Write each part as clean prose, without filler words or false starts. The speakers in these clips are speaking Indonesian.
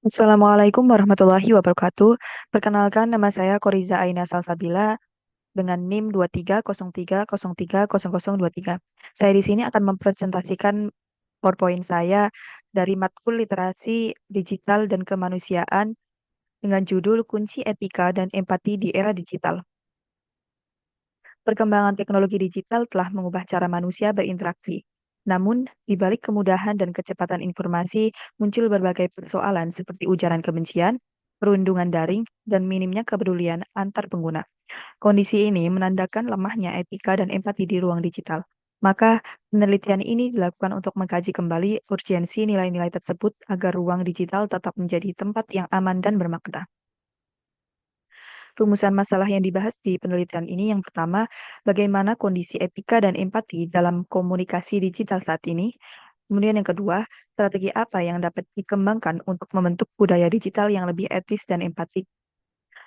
Assalamualaikum warahmatullahi wabarakatuh. Perkenalkan, nama saya Koriza Aina Salsabila dengan NIM 2303030023. Saya di sini akan mempresentasikan PowerPoint saya dari matkul literasi digital dan kemanusiaan dengan judul Kunci Etika dan Empati di Era Digital. Perkembangan teknologi digital telah mengubah cara manusia berinteraksi. Namun, di balik kemudahan dan kecepatan informasi, muncul berbagai persoalan seperti ujaran kebencian, perundungan daring, dan minimnya kepedulian antar pengguna. Kondisi ini menandakan lemahnya etika dan empati di ruang digital. Maka, penelitian ini dilakukan untuk mengkaji kembali urgensi nilai-nilai tersebut agar ruang digital tetap menjadi tempat yang aman dan bermakna. Rumusan masalah yang dibahas di penelitian ini yang pertama, bagaimana kondisi etika dan empati dalam komunikasi digital saat ini. Kemudian yang kedua, strategi apa yang dapat dikembangkan untuk membentuk budaya digital yang lebih etis dan empatik.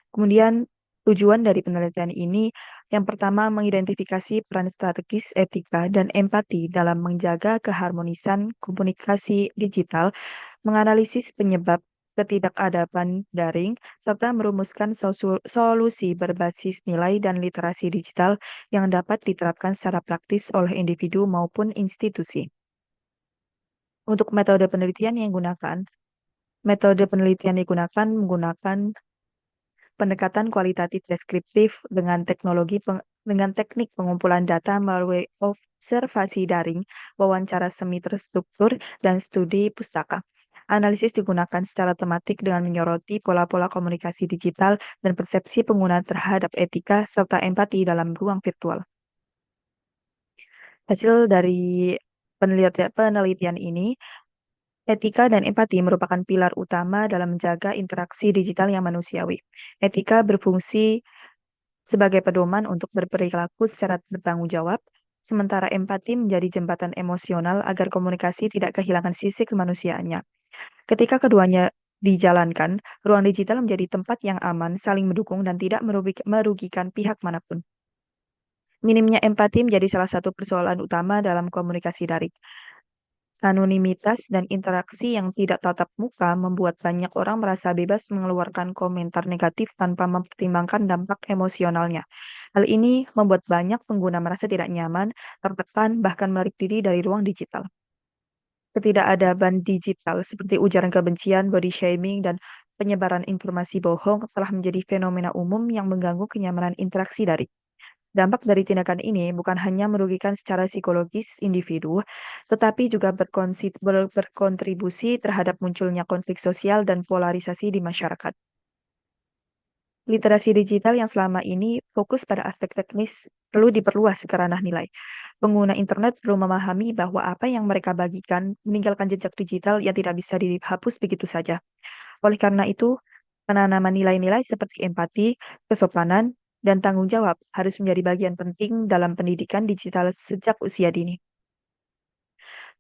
Kemudian tujuan dari penelitian ini yang pertama mengidentifikasi peran strategis etika dan empati dalam menjaga keharmonisan komunikasi digital, menganalisis penyebab ketidakadaban daring, serta merumuskan solusi berbasis nilai dan literasi digital yang dapat diterapkan secara praktis oleh individu maupun institusi. Untuk metode penelitian digunakan menggunakan pendekatan kualitatif deskriptif dengan teknik pengumpulan data melalui observasi daring, wawancara semi terstruktur, dan studi pustaka. Analisis digunakan secara tematik dengan menyoroti pola-pola komunikasi digital dan persepsi pengguna terhadap etika serta empati dalam ruang virtual. Hasil dari penelitian ini, etika dan empati merupakan pilar utama dalam menjaga interaksi digital yang manusiawi. Etika berfungsi sebagai pedoman untuk berperilaku secara bertanggung jawab, sementara empati menjadi jembatan emosional agar komunikasi tidak kehilangan sisi kemanusiaannya. Ketika keduanya dijalankan, ruang digital menjadi tempat yang aman, saling mendukung, dan tidak merugikan pihak manapun. Minimnya empati menjadi salah satu persoalan utama dalam komunikasi daring. Anonimitas dan interaksi yang tidak tatap muka membuat banyak orang merasa bebas mengeluarkan komentar negatif tanpa mempertimbangkan dampak emosionalnya. Hal ini membuat banyak pengguna merasa tidak nyaman, tertekan, bahkan menarik diri dari ruang digital. Ketidakadaban digital seperti ujaran kebencian, body shaming, dan penyebaran informasi bohong telah menjadi fenomena umum yang mengganggu kenyamanan interaksi daring. Dampak dari tindakan ini bukan hanya merugikan secara psikologis individu, tetapi juga berkontribusi terhadap munculnya konflik sosial dan polarisasi di masyarakat. Literasi digital yang selama ini fokus pada aspek teknis perlu diperluas ke ranah nilai. Pengguna internet perlu memahami bahwa apa yang mereka bagikan meninggalkan jejak digital yang tidak bisa dihapus begitu saja. Oleh karena itu, penanaman nilai-nilai seperti empati, kesopanan, dan tanggung jawab harus menjadi bagian penting dalam pendidikan digital sejak usia dini.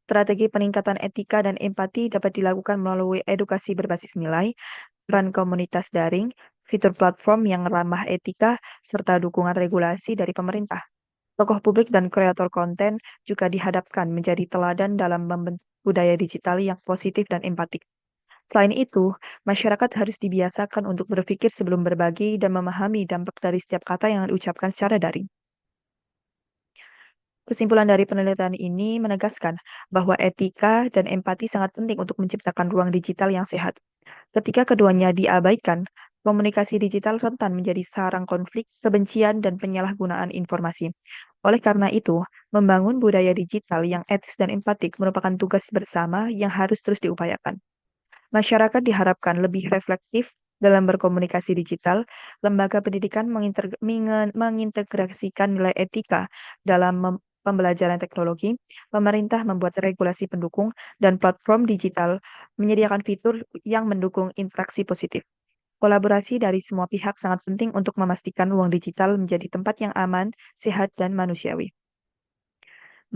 Strategi peningkatan etika dan empati dapat dilakukan melalui edukasi berbasis nilai, peran komunitas daring, fitur platform yang ramah etika, serta dukungan regulasi dari pemerintah. Tokoh publik dan kreator konten juga dihadapkan menjadi teladan dalam membentuk budaya digital yang positif dan empatik. Selain itu, masyarakat harus dibiasakan untuk berpikir sebelum berbagi dan memahami dampak dari setiap kata yang diucapkan secara daring. Kesimpulan dari penelitian ini menegaskan bahwa etika dan empati sangat penting untuk menciptakan ruang digital yang sehat. Ketika keduanya diabaikan, komunikasi digital rentan menjadi sarang konflik, kebencian, dan penyalahgunaan informasi. Oleh karena itu, membangun budaya digital yang etis dan empatik merupakan tugas bersama yang harus terus diupayakan. Masyarakat diharapkan lebih reflektif dalam berkomunikasi digital, lembaga pendidikan mengintegrasikan nilai etika dalam pembelajaran teknologi, pemerintah membuat regulasi pendukung, dan platform digital menyediakan fitur yang mendukung interaksi positif. Kolaborasi dari semua pihak sangat penting untuk memastikan ruang digital menjadi tempat yang aman, sehat, dan manusiawi.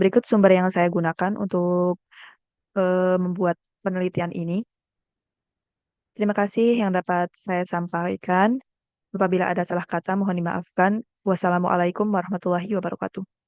Berikut sumber yang saya gunakan untuk membuat penelitian ini. Terima kasih yang dapat saya sampaikan. Apabila ada salah kata, mohon dimaafkan. Wassalamualaikum warahmatullahi wabarakatuh.